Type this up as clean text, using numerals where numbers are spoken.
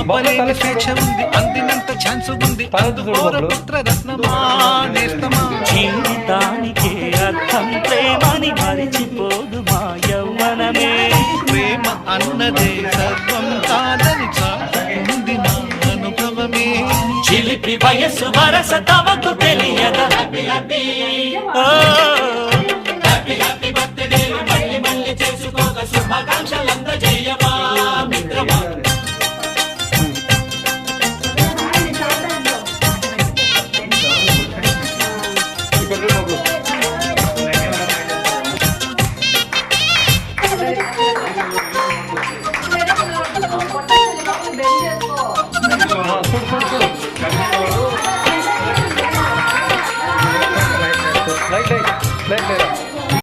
ఆపలేని స్వేచ్ఛ ఉంది, అందినంత ఛాన్స్ ఉంది. పుత్ర రత్నమా నేస్తమా, జీవితానికే అర్థం ప్రేమని మరిచిపోదు మా యవ్వనమే. ప్రేమ అన్నదే సర్వం కాదని చాటుకుంది నా అనుభవమే. చిలిపి వయసు వరస తమకు తెలియదా?